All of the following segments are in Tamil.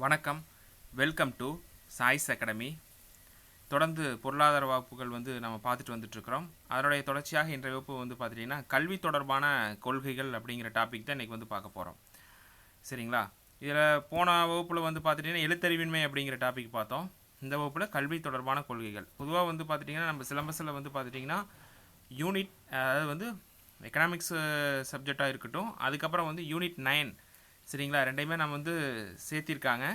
வணக்கம். Welcome to choice academy. தொடர்ந்து பொருளாதார வகுப்புகள் நம்ம பார்த்துட்டு வந்துட்டுருக்குறோம். அதனுடைய தொடர்ச்சியாக இன்றைய வகுப்பு பார்த்துட்டிங்கன்னா கல்வி தொடர்பான கொள்கைகள் அப்படிங்கிற டாபிக் தான் இன்றைக்கி பார்க்க போகிறோம். சரிங்களா? இதில் போன வகுப்பில் பார்த்துட்டிங்கன்னா எழுத்தறிவின்மை அப்படிங்கிற டாபிக் பார்த்தோம். இந்த வகுப்பில் கல்வி தொடர்பான கொள்கைகள். பொதுவாக பார்த்துட்டிங்கன்னா நம்ம சிலபஸில் பார்த்துட்டிங்கன்னா யூனிட் அதாவது எக்கனாமிக்ஸ் சப்ஜெக்டாக இருக்கட்டும், அதுக்கப்புறம் யூனிட் 9 சரிங்களா, ரெண்டையுமே நம்ம சேர்த்திருக்காங்க.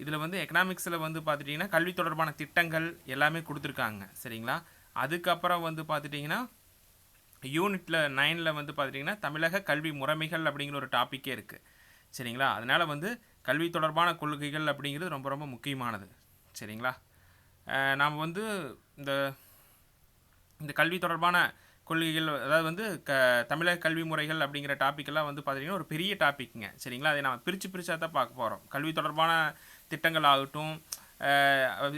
இதில் எக்கனாமிக்ஸில் பார்த்துட்டிங்கன்னா கல்வி தொடர்பான திட்டங்கள் எல்லாமே கொடுத்துருக்காங்க. சரிங்களா? அதுக்கப்புறம் பார்த்துட்டிங்கன்னா யூனிட்டில் 9ல் பார்த்துட்டிங்கன்னா தமிழக கல்வி முறைமைகள் அப்படிங்கிற ஒரு டாப்பிக்கே இருக்குது. சரிங்களா? அதனால் கல்வி தொடர்பான கொள்கைகள் அப்படிங்கிறது ரொம்ப ரொம்ப முக்கியமானது. சரிங்களா? நாம் இந்த இந்த கல்வி தொடர்பான கொள்கைகள் அதாவது தமிழக கல்வி முறைகள் அப்படிங்கிற டாப்பிக்கெல்லாம் பார்த்திங்கன்னா ஒரு பெரிய டாப்பிக்குங்க. சரிங்களா? அதை நம்ம பிரித்து தான் பார்க்க போகிறோம். கல்வி தொடர்பான திட்டங்கள் ஆகட்டும்,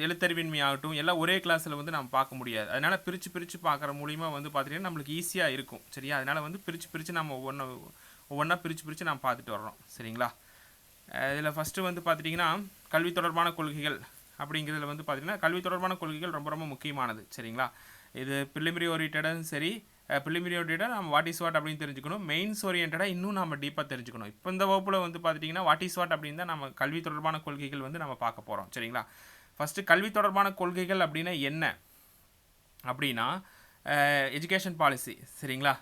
எழுத்தறிவின்மை ஆகட்டும், எல்லாம் ஒரே கிளாஸில் நம்ம பார்க்க முடியாது. அதனால் பிரித்து பார்க்குற மூலிமா பார்த்திங்கன்னா நம்மளுக்கு ஈஸியாக இருக்கும். சரியா? அதனால் பிரித்து நம்ம ஒவ்வொன்றா பிரித்து நம்ம பார்த்துட்டு வர்றோம். சரிங்களா? இதில் ஃபஸ்ட்டு பார்த்துட்டிங்கன்னா கல்வி தொடர்பான கொள்கைகள் அப்படிங்கிறதுல பார்த்திங்கன்னா கல்வி தொடர்பான கொள்கைகள் ரொம்ப ரொம்ப முக்கியமானது. சரிங்களா? இது ப்ரிலிமினரி ஓரியன்டாகவும் சரி, ப்ரிலிமினரி ஓரியன்டாக நம்ம வாட் இஸ் வாட் அப்படின்னு தெரிஞ்சுக்கணும். மெயின்ஸ் ஓரியன்டாக இன்னும் நம்ம டீப்பாக தெரிஞ்சுக்கணும். இப்போ இந்த வகுப்பில் பார்த்துட்டிங்கன்னா வாட் இஸ் வாட் அப்படின்னு தான் நம்ம கல்வி தொடர்பான கொள்கைகள் நம்ம பார்க்க போகிறோம். சரிங்களா? ஃபஸ்ட்டு கல்வி தொடர்பான கொள்கைகள் அப்படின்னா என்ன அப்படின்னா எஜுகேஷன் பாலிசி. சரிங்களா?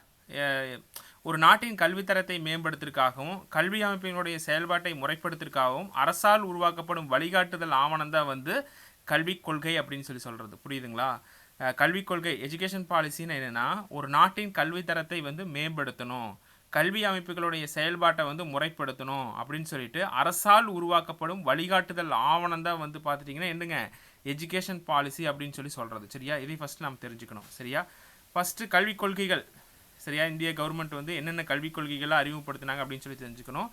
ஒரு நாட்டின் கல்வித்தரத்தை மேம்படுத்துவதற்காகவும் கல்வி அமைப்பினுடைய செயல்பாட்டை முறைப்படுத்துவதற்காகவும் அரசால் உருவாக்கப்படும் வழிகாட்டுதல் ஆவணம் தான் கல்விக் கொள்கை அப்படின்னு சொல்கிறது. புரியுதுங்களா? கல்விக் கொள்கை எஜுகேஷன் பாலிசின்னு என்னென்னா ஒரு நாட்டின் கல்வித்தரத்தை மேம்படுத்தணும், கல்வி அமைப்புகளுடைய செயல்பாட்டை முறைப்படுத்தணும் அப்படின்னு சொல்லிட்டு அரசால் உருவாக்கப்படும் வழிகாட்டுதல் ஆவணம் தான் பார்த்துட்டிங்கன்னா என்னங்க எஜுகேஷன் பாலிசி அப்படின்னு சொல்கிறது. சரியா? இதை ஃபஸ்ட்டு நம்ம தெரிஞ்சுக்கணும். சரியா? ஃபஸ்ட்டு கல்விக் கொள்கைகள். சரியா? இந்திய கவர்மெண்ட் என்னென்ன கல்விக் கொள்கைகளாக அறிமுகப்படுத்தினாங்க அப்படின்னு தெரிஞ்சுக்கணும்.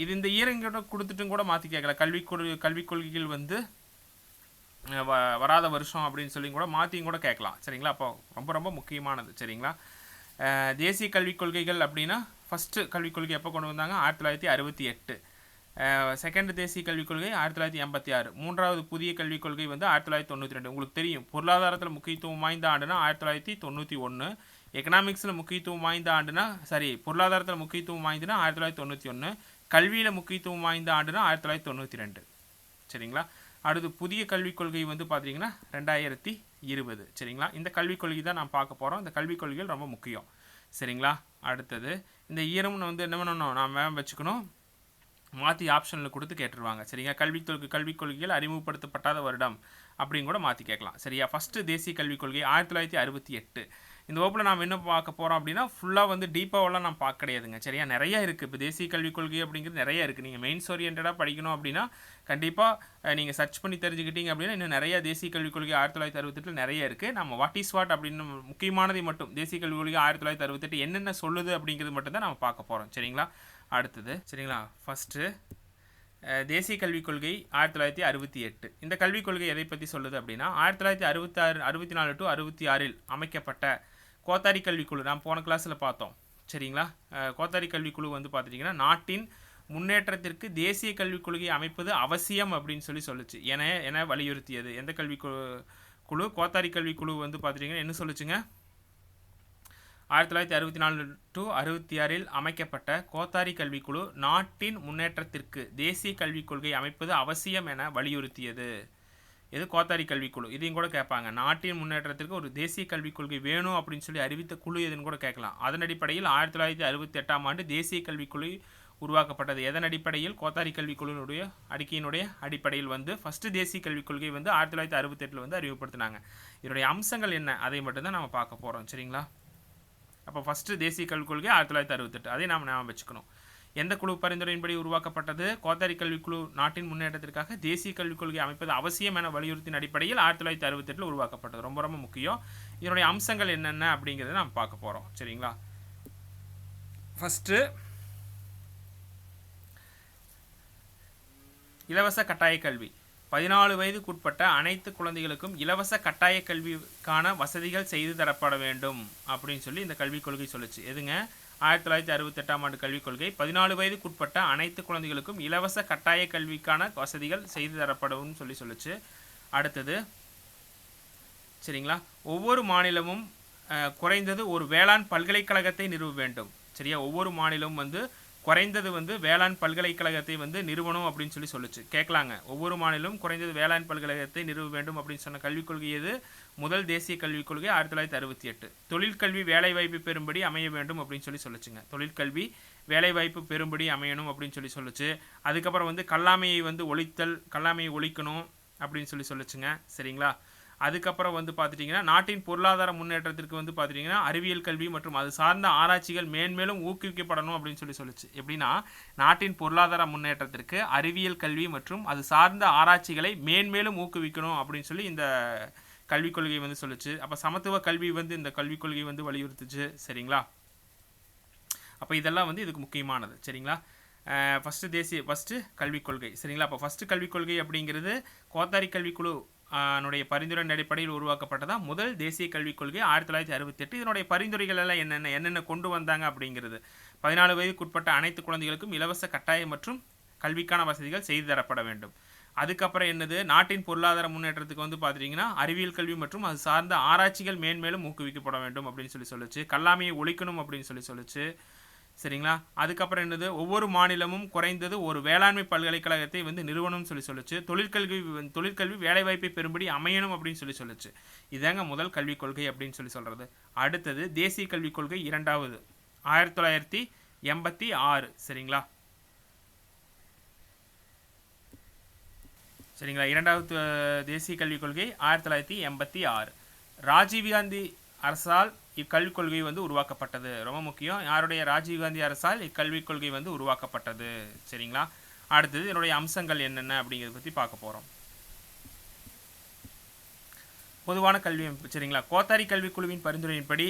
இது இந்த இயரிங்கோட கொடுத்துட்டும் கூட மாற்றி கேட்கல. கல்விக் கொள்கைகள் வராத வருஷம் அப்படின்னு கூட மாற்றியும் கூட கேட்கலாம். சரிங்களா? அப்போ ரொம்ப ரொம்ப முக்கியமானது. சரிங்களா? தேசிய கல்விக் கொள்கைகள் அப்படின்னா ஃபஸ்ட்டு கல்விக் கொள்கை எப்போ கொண்டு வந்தாங்க? 1968. செகண்ட் தேசிய கல்விக் கொள்கை 1986. மூன்றாவது புதிய கல்விக் கொள்கை 1992. உங்களுக்கு தெரியும், பொருளாதாரத்தில் முக்கியத்துவம் வாய்ந்த ஆண்டுனா 1991, எக்கனாமிக்ஸில் முக்கியத்துவம் வாய்ந்த ஆண்டுனா பொருளாதாரத்தில் முக்கியத்துவம் வாய்ந்துனா 1991, கல்வியில் முக்கியத்துவம் வாய்ந்த ஆண்டுனா 1992. சரிங்களா? அடுத்து புதிய கல்விக் கொள்கை பார்த்தீங்கன்னா 2020. சரிங்களா? இந்த கல்விக் கொள்கை தான் நான் பார்க்க போகிறோம். இந்த கல்விக் கொள்கைகள் ரொம்ப முக்கியம். சரிங்களா? அடுத்தது இந்த இயரும் என்ன பண்ணணும், நான் மேம் வச்சுக்கணும், மாற்றி ஆப்ஷனில் கொடுத்து கேட்டுருவாங்க. சரிங்க? கல்விக் கொள்கைகள் அறிமுகப்படுத்தப்படாத வருடம் அப்படின்னு கூட மாற்றி கேட்கலாம். சரியா? ஃபஸ்ட்டு தேசிய கல்விக் கொள்கை 1968. இந்த வகுப்பில் நாம் என்ன பார்க்க போகிறோம் அப்படின்னா ஃபுல்லாக டீப்பாவெல்லாம் நான் பார்க்க கிடையாதுங்க. சரியா? நிறையா இருக்குது. இப்போ தேசிய கல்விக் கொள்கை அப்படிங்கிறது நிறையா இருக்குது. நீங்கள் மெயின்ஸ் ஓரியன்டாக படிக்கணும் அப்படின்னா கண்டிப்பாக நீங்கள் சர்ச் பண்ணி தெரிஞ்சுக்கிட்டீங்க அப்படின்னா இன்னும் நிறையா தேசிய கல்விக் கொள்கை 1968 நிறைய இருக்குது. நம்ம வாட் இஸ் வாட் அப்படின்னு முக்கியமானதை மட்டும் தேசிய கல்விக் கொள்கை 1968 என்னென்ன சொல்லுது அப்படிங்கிறது மட்டும்தான் நம்ம பார்க்க போகிறோம். சரிங்களா? அடுத்தது சரிங்களா? ஃபஸ்ட்டு தேசிய கல்விக் கொள்கை 1968. இந்த கல்விக் கொள்கை எதை பற்றி சொல்லுது அப்படின்னா 1964 டு 66 அமைக்கப்பட்ட கோத்தாரி கல்விக்குழு. நான் போன கிளாஸில் பார்த்தோம். சரிங்களா? கோத்தாரி கல்விக்குழு பார்த்துட்டிங்கன்னா நாட்டின் முன்னேற்றத்திற்கு தேசிய கல்விக் கொள்கையை அமைப்பது அவசியம் அப்படின்னு சொல்லுச்சு. என வலியுறுத்தியது. எந்த குழு? கோத்தாரி கல்விக்குழு பார்த்துட்டிங்கன்னா என்ன சொல்லுச்சுங்க? 1964 டு 66 அமைக்கப்பட்ட கோத்தாரி கல்விக்குழு நாட்டின் முன்னேற்றத்திற்கு தேசிய கல்விக் கொள்கை அமைப்பது அவசியம் என வலியுறுத்தியது. இது கோத்தாரி கல்விக்குழு. இதையும் கூட கேட்பாங்க. நாட்டின் முன்னேற்றத்திற்கு ஒரு தேசிய கல்விக் கொள்கை வேணும் அப்படின்னு அறிவித்த குழு எதுன்னு கூட கேட்கலாம். அதன் அடிப்படையில் 1968ஆம் ஆண்டு தேசிய கல்விக்குழு உருவாக்கப்பட்டது. எதன் அடிப்படையில்? கோத்தாரி கல்விக்குழுனுடைய அறிக்கையினுடைய அடிப்படையில் ஃபஸ்ட்டு தேசிய கல்விக் கொள்கை 1968 அறிமுகப்படுத்தினாங்க. இதனுடைய அம்சங்கள் என்ன அதை மட்டும்தான் நம்ம பார்க்க போகிறோம். சரிங்களா? அப்போ ஃபஸ்ட்டு தேசிய கல்விக் கொள்கை 1968. அதை நாம் ஞாபகம் வச்சுக்கணும். எந்த குழு பரிந்துரையின்படி உருவாக்கப்பட்டது? கோத்தாரி கல்விக்குழு நாட்டின் முன்னேற்றத்திற்காக தேசிய கல்விக் கொள்கை அமைப்பது அவசியம் என வலியுறுத்தின் அடிப்படையில் 1968 உருவாக்கப்பட்டது. ரொம்ப ரொம்ப முக்கியம். இதனுடைய அம்சங்கள் என்னென்ன அப்படிங்கிறத நாம் பார்க்க போகிறோம். சரிங்களா? ஃபஸ்ட்டு இலவச கட்டாய கல்வி. 14 வயதுக்குட்பட்ட அனைத்து குழந்தைகளுக்கும் இலவச கட்டாய கல்விக்கான வசதிகள் செய்து தரப்பட வேண்டும் அப்படின்னு இந்த கல்விக் கொள்கை சொல்லுச்சு. எதுங்க? 1968ஆம் ஆண்டு கல்விக் கொள்கை 14 வயதுக்குட்பட்ட அனைத்து குழந்தைகளுக்கும் இலவச கட்டாய கல்விக்கான வசதிகள் செய்து தரப்படும் சொல்லுச்சு. அடுத்தது சரிங்களா, ஒவ்வொரு மாநிலமும் குறைந்தது ஒரு வேளாண் பல்கலைக்கழகத்தை நிறுவ வேண்டும். சரியா, ஒவ்வொரு மாநிலமும் வந்து குறைந்தது வந்து வேளாண் பல்கலைக்கழகத்தை வந்து நிறுவனம் அப்படின்னு சொல்லுச்சு. கேட்கலாங்க, ஒவ்வொரு மாநிலமும் குறைந்தது வேளாண் பல்கலைக்கழகத்தை நிறுவ வேண்டும் அப்படின்னு சொன்ன கல்விக் கொள்கை எது? முதல் தேசிய கல்விக் கொள்கை 1968. தொழிற்கல்வி வேலைவாய்ப்பு பெறும்படி அமைய வேண்டும் அப்படின்னு சொல்லுச்சுங்க. தொழிற்கல்வி வேலைவாய்ப்பு பெறும்படி அமையணும் அப்படின்னு சொல்லுச்சு. அதுக்கப்புறம் வந்து கல்லாமையை வந்து கல்லாமையை ஒழிக்கணும் அப்படின்னு சொல்லுச்சுங்க. சரிங்களா, அதுக்கப்புறம் வந்து பார்த்துட்டிங்கன்னா நாட்டின் பொருளாதார முன்னேற்றத்திற்கு வந்து பார்த்துட்டிங்கன்னா அறிவியல் கல்வி மற்றும் அது சார்ந்த ஆராய்ச்சிகள் மேன்மேலும் ஊக்குவிக்கப்படணும் அப்படின்னு சொல்லுச்சு. எப்படின்னா, நாட்டின் பொருளாதார முன்னேற்றத்திற்கு அறிவியல் கல்வி மற்றும் அது சார்ந்த ஆராய்ச்சிகளை மேன்மேலும் ஊக்குவிக்கணும் அப்படின்னு சொல்லி இந்த கல்விக் கொள்கை வந்து சொல்லுச்சு. அப்போ சமத்துவ கல்வி வந்து இந்த கல்விக் கொள்கை வந்து வலியுறுத்துச்சு. சரிங்களா, அப்போ இதெல்லாம் வந்து இதுக்கு முக்கியமானது. சரிங்களா, ஃபஸ்ட்டு கல்விக் கொள்கை. சரிங்களா, அப்போ ஃபஸ்ட்டு கல்விக் கொள்கை அப்படிங்கிறது கோத்தாரி கல்விக்குழு னுடைய பரிந்துரையின் அடிப்படையில் உருவாக்கப்பட்டதா முதல் தேசிய கல்விக் கொள்கை 1968. இதனுடைய பரிந்துரைகள் எல்லாம் என்னென்ன கொண்டு வந்தாங்க அப்படிங்கிறது 14 வயதுக்குட்பட்ட அனைத்து குழந்தைகளுக்கும் இலவச கட்டாய மற்றும் கல்விக்கான வசதிகள் செய்து தரப்பட வேண்டும். அதுக்கப்புறம் என்னது, நாட்டின் பொருளாதார முன்னேற்றத்துக்கு வந்து பார்த்துட்டிங்கன்னா அறிவியல் கல்வி மற்றும் அது சார்ந்த ஆராய்ச்சிகள் மேன்மேலும் ஊக்குவிக்கப்பட வேண்டும் அப்படின்னு சொல்லுச்சு. கல்லாமையை ஒழிக்கணும் அப்படின்னு சொல்லுச்சு. சரிங்களா, அதுக்கப்புறம் என்னது, ஒவ்வொரு மாநிலமும் குறைந்தது ஒரு வேளாண்மை பல்கலைக்கழகத்தை வந்து நிறுவனம்னு சொல்லுச்சு. தொழிற்கல்வி வேலைவாய்ப்பை பெறும்படி அமையணும் அப்படின்னு சொல்லுச்சு. இதாங்க முதல் கல்விக் கொள்கை அப்படின்னு சொல்றது. அடுத்தது தேசிய கல்விக் கொள்கை இரண்டாவது 1986. சரிங்களா, இரண்டாவது தேசிய கல்விக் கொள்கை 1986 ராஜீவ்காந்தி அரசால் இக்கல்விக் கொள்கை வந்து உருவாக்கப்பட்டது. ரொம்ப முக்கியம், யாருடைய? ராஜீவ்காந்தி அரசால் இக்கல்விக் கொள்கை வந்து உருவாக்கப்பட்டது. சரிங்களா, அடுத்தது இதனுடைய அம்சங்கள் என்னென்ன அப்படிங்கிறத பற்றி பார்க்க போகிறோம். பொதுவான கல்வி அமைப்பு. சரிங்களா, கோத்தாரி கல்விக்குழுவின் பரிந்துரையின்படி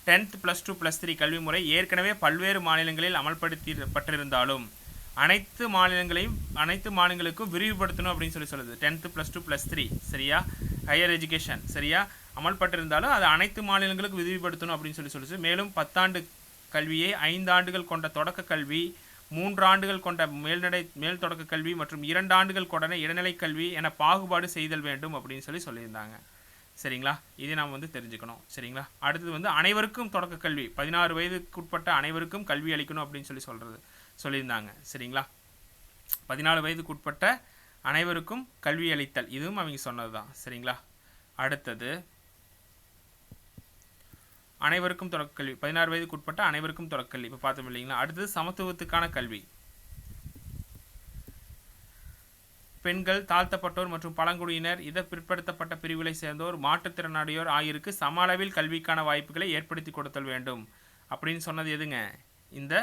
10th +2 +3 கல்வி முறை ஏற்கனவே பல்வேறு மாநிலங்களில் அமல்படுத்தப்பட்டிருந்தாலும் அனைத்து மாநிலங்களுக்கும் விரிவுபடுத்தணும் அப்படின்னு சொல்லுது. 10th +2 +3 சரியா, ஹையர் எஜுகேஷன் சரியா அமல்பட்டிருந்தாலும் அது அனைத்து மாநிலங்களுக்கும் விரிவுபடுத்தணும் அப்படின்னு சொல்லுச்சு. மேலும் 10 ஆண்டு கல்வியை 5 ஆண்டுகள் கொண்ட தொடக்க கல்வி, 3 ஆண்டுகள் கொண்ட மேல் தொடக்க கல்வி மற்றும் 2 ஆண்டுகள் கொண்ட இடைநிலை கல்வி என பாகுபாடு செய்தல் வேண்டும் அப்படின்னு சொல்லியிருந்தாங்க. சரிங்களா, இதை நாம் வந்து தெரிஞ்சுக்கணும். சரிங்களா, அடுத்தது வந்து அனைவருக்கும் தொடக்க கல்வி, 16 வயதுக்குட்பட்ட அனைவருக்கும் கல்வி அளிக்கணும் அப்படின்னு சொல்லியிருந்தாங்க. சரிங்களா, 14 வயதுக்குட்பட்ட அனைவருக்கும் கல்வி அளித்தல், இதுவும் அவங்க சொன்னது தான். சரிங்களா, அடுத்தது அனைவருக்கும் தொடக்கல்வி, 16 வயதுக்குட்பட்ட அனைவருக்கும் தொடக்கல்வி இப்போ பார்த்தோம் இல்லைங்களா. அடுத்தது சமத்துவத்துக்கான கல்வி, பெண்கள், தாழ்த்தப்பட்டோர் மற்றும் பழங்குடியினர், பிற்படுத்தப்பட்ட பிரிவுகளை சேர்ந்தோர், மாற்றுத்திறனாளியோர் ஆகியோருக்கு சம அளவில் கல்விக்கான வாய்ப்புகளை ஏற்படுத்தி கொடுத்தல் வேண்டும் அப்படின்னு சொன்னது எதுங்க? இந்த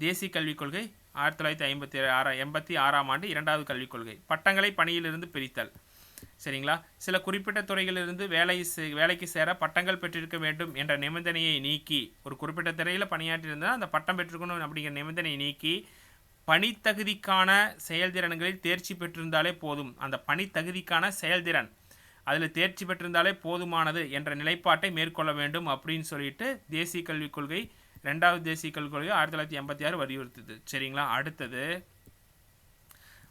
தேசிய கல்விக் கொள்கை 1986ஆம் ஆண்டு இரண்டாவது கல்விக் கொள்கை. பட்டங்களை பணியிலிருந்து பிரித்தல். சரிங்களா, சில குறிப்பிட்ட துறைகளிலிருந்து வேலைக்கு சேர பட்டங்கள் பெற்றிருக்க வேண்டும் என்ற நிபந்தனையை நீக்கி, ஒரு குறிப்பிட்ட துறையில் பணியாற்றியிருந்தால் அந்த பட்டம் பெற்றிருக்கணும் அப்படிங்கிற நிபந்தனையை நீக்கி பணித்தகுதிக்கான செயல்திறன்களில் தேர்ச்சி பெற்றிருந்தாலே போதும், அந்த பணித்தகுதிக்கான செயல்திறன் அதில் தேர்ச்சி பெற்றிருந்தாலே போதுமானது என்ற நிலைப்பாட்டை மேற்கொள்ள வேண்டும் அப்படின்னு சொல்லிட்டு தேசிய கல்விக் கொள்கை ரெண்டாவது தேசிய கல்விக் கொள்கை 1986 வலியுறுத்துது. சரிங்களா, அடுத்தது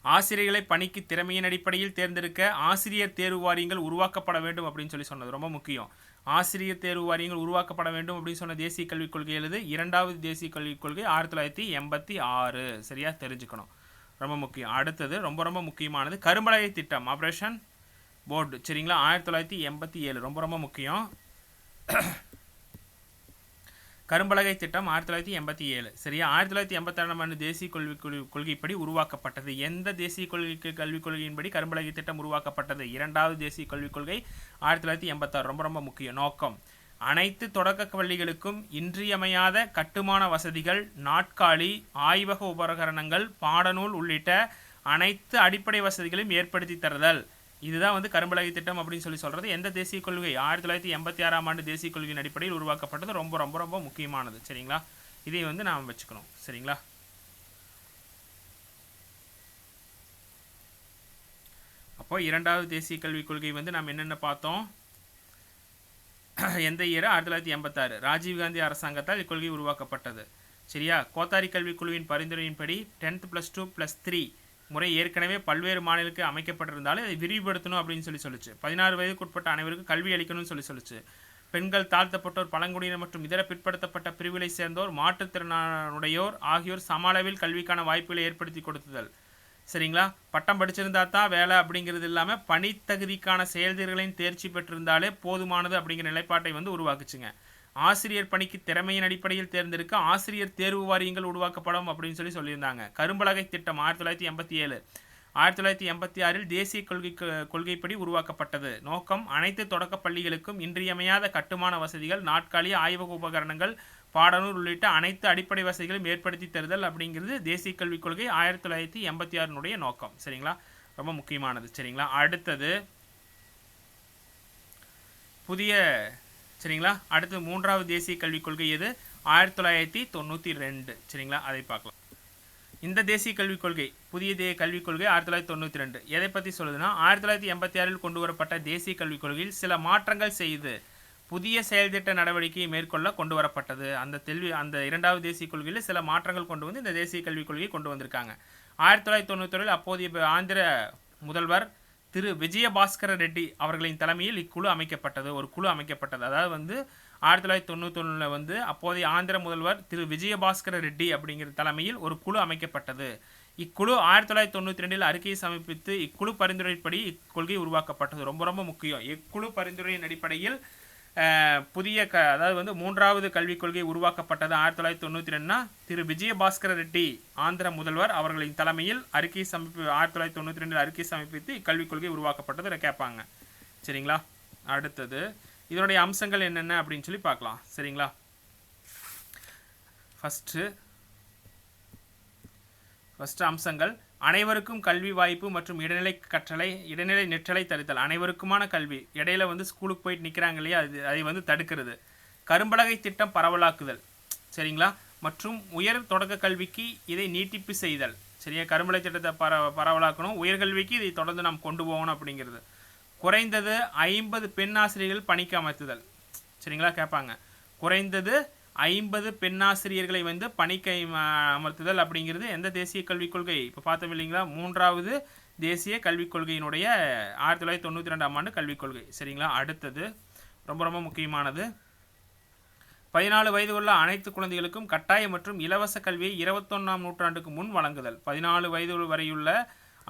ஆசிரியர்களை பணிக்கு திறமையின் அடிப்படையில் தேர்ந்தெடுக்க ஆசிரியர் தேர்வு வாரியங்கள் உருவாக்கப்பட வேண்டும் அப்படின்னு சொன்னது ரொம்ப முக்கியம். ஆசிரியர் தேர்வு வாரியங்கள் உருவாக்கப்பட வேண்டும் அப்படின்னு சொன்ன தேசிய கல்விக் கொள்கை எழுது இரண்டாவது தேசிய கல்விக் கொள்கை 1986. சரியா தெரிஞ்சுக்கணும், ரொம்ப முக்கியம். அடுத்தது ரொம்ப ரொம்ப முக்கியமானது கரும்பலகை திட்டம், ஆப்ரேஷன் போர்டு. சரிங்களா, 1987 ரொம்ப ரொம்ப முக்கியம். கரும்பலகை திட்டம் 1987. சரியா, 1986ஆம் ஆண்டு தேசிய கொள்கைப்படி உருவாக்கப்பட்டது. எந்த தேசிய கல்விக் கொள்கையின்படி கரும்பலகை திட்டம் உருவாக்கப்பட்டது? இரண்டாவது தேசிய கல்விக் கொள்கை 1986. ரொம்ப ரொம்ப முக்கியம். நோக்கம் அனைத்து தொடக்க பள்ளிகளுக்கும் இன்றியமையாத கட்டுமான வசதிகள், நாட்காலி, ஆய்வக உபகரணங்கள், பாடநூல் உள்ளிட்ட அனைத்து அடிப்படை வசதிகளையும் ஏற்படுத்தி தருதல். இதுதான் வந்து கரும்பலகை திட்டம் அப்படின்னு சொல்றது. எந்த தேசிய கொள்கை? 1986ஆம் ஆண்டு தேசிய கொள்கையின் அடிப்படையில் உருவாக்கப்பட்டது. ரொம்ப ரொம்ப ரொம்ப முக்கியமானது. சரிங்களா, இதை வந்து நாம் வச்சுக்கணும். சரிங்களா, அப்போ இரண்டாவது தேசிய கல்விக் கொள்கை வந்து நாம் என்னென்ன பார்த்தோம்? எந்த இயர்? 1986. ராஜீவ்காந்தி அரசாங்கத்தால் இக்கொள்கை உருவாக்கப்பட்டது. சரியா? கோத்தாரி கல்விக் குழுவின் பரிந்துரையின்படி 10th +2 +3 முறை ஏற்கனவே பல்வேறு மாநிலங்களுக்கு அமைக்கப்பட்டிருந்தாலும் இதை விரிவுபடுத்தணும் அப்படின்னு சொல்லிச்சு. 16 வயதுக்குட்பட்ட அனைவருக்கும் கல்வி அளிக்கணும்னு சொல்லிச்சு. பெண்கள், தாழ்த்தப்பட்டோர், பழங்குடியினர் மற்றும் இதர பிற்படுத்தப்பட்ட பிரிவுகளை சேர்ந்தோர், மாற்றுத்திறனுடையோர் ஆகியோர் சம அளவில் கல்விக்கான வாய்ப்புகளை ஏற்படுத்தி கொடுத்துதல். சரிங்களா? பட்டம் படிச்சிருந்தா தான் வேலை அப்படிங்கிறது இல்லாமல் பணித்தகுதிக்கான செயல்திறன்களையும் தேர்ச்சி பெற்றிருந்தாலே போதுமானது அப்படிங்கிற நிலைப்பாட்டை உருவாக்குச்சுங்க. ஆசிரியர் பணிக்கு திறமையின் அடிப்படையில் தேர்ந்தெடுக்க ஆசிரியர் தேர்வு வாரியங்கள் உருவாக்கப்படும் அப்படின்னு சொல்லியிருந்தாங்க. கரும்பலகை திட்டம் 1987. 1986 தேசிய கொள்கைப்படி உருவாக்கப்பட்டது. நோக்கம் அனைத்து தொடக்க பள்ளிகளுக்கும் இன்றியமையாத கட்டுமான வசதிகள், நாட்காலி, ஆய்வக உபகரணங்கள், பாடநூல் உள்ளிட்ட அனைத்து அடிப்படை வசதிகளும் ஏற்படுத்தி தருதல் அப்படிங்கிறது தேசிய கல்விக் கொள்கை 1986 நோக்கம். சரிங்களா? ரொம்ப முக்கியமானது. சரிங்களா? அடுத்தது சரிங்களா? அடுத்து 3வது தேசிய கல்விக் கொள்கை எது? 1992. சரிங்களா? அதை பார்க்கலாம். இந்த தேசிய கல்விக் கொள்கை, புதிய கல்விக் கொள்கை 1992 எதை பற்றி சொல்லுதுன்னா, 1986 கொண்டு வரப்பட்ட தேசிய கல்விக் கொள்கையில் சில மாற்றங்கள் செய்து புதிய செயல்திட்ட நடவடிக்கையை மேற்கொள்ள கொண்டு வரப்பட்டது. அந்த 2வது தேசிய கொள்கையில் சில மாற்றங்கள் கொண்டு வந்து இந்த தேசிய கல்விக் கொள்கையை கொண்டு வந்திருக்காங்க. 1991 அப்போதைய ஆந்திர முதல்வர் திரு விஜயபாஸ்கர ரெட்டி அவர்களின் தலைமையில் இக்குழு அமைக்கப்பட்டது. ஒரு குழு அமைக்கப்பட்டது. அதாவது 1991 அப்போதைய ஆந்திர முதல்வர் திரு விஜயபாஸ்கர ரெட்டி அப்படிங்கிற தலைமையில் ஒரு குழு அமைக்கப்பட்டது. இக்குழு 1992 அறிக்கையை சமர்ப்பித்து இக்குழு பரிந்துரைப்படி இக்கொள்கை உருவாக்கப்பட்டது. ரொம்ப ரொம்ப முக்கியம். இக்குழு பரிந்துரையின் அடிப்படையில் புதிய அதாவது 3வது கல்விக் கொள்கை உருவாக்கப்பட்டது 1992. திரு விஜயபாஸ்கர ரெட்டி ஆந்திர முதல்வர் அவர்களின் தலைமையில் 1992 அறிக்கை சமர்ப்பித்து இக்கல்விக் கொள்கை உருவாக்கப்பட்டது கேட்பாங்க. சரிங்களா? அடுத்தது இதனுடைய அம்சங்கள் என்னென்ன அப்படின்னு சொல்லி பார்க்கலாம். சரிங்களா? ஃபர்ஸ்ட் அம்சங்கள் அனைவருக்கும் கல்வி வாய்ப்பு மற்றும் இடைநிலை நிற்றலை தடுத்தல். அனைவருக்குமான கல்வி, இடையில ஸ்கூலுக்கு போயிட்டு நிற்கிறாங்க இல்லையா, அதை தடுக்கிறது. கரும்பலகை திட்டம் பரவலாக்குதல். சரிங்களா? மற்றும் உயர் தொடக்க கல்விக்கு இதை நீட்டிப்பு செய்தல். சரியா? கரும்பலகை திட்டத்தை பரவலாக்கணும், உயர்கல்விக்கு இதை தொடர்ந்து நாம் கொண்டு போகணும் அப்படிங்கிறது. குறைந்தது 50 பெண் ஆசிரியர்கள் பணிக்கு அமர்த்துதல். சரிங்களா? கேட்பாங்க. குறைந்தது 50 பெண் ஆசிரியர்களை பணிக்கு அமர்த்துதல் அப்படிங்கிறது எந்த தேசிய கல்விக் கொள்கை? இப்போ பார்த்தோம் இல்லைங்களா, 3வது தேசிய கல்விக் கொள்கையினுடைய 1992 கல்விக் கொள்கை. சரிங்களா? அடுத்தது ரொம்ப ரொம்ப முக்கியமானது, 14 வயது உள்ள அனைத்து குழந்தைகளுக்கும் கட்டாய மற்றும் இலவச கல்வியை 21ஆம் நூற்றாண்டுக்கு முன் வழங்குதல். 14 வயது வரையுள்ள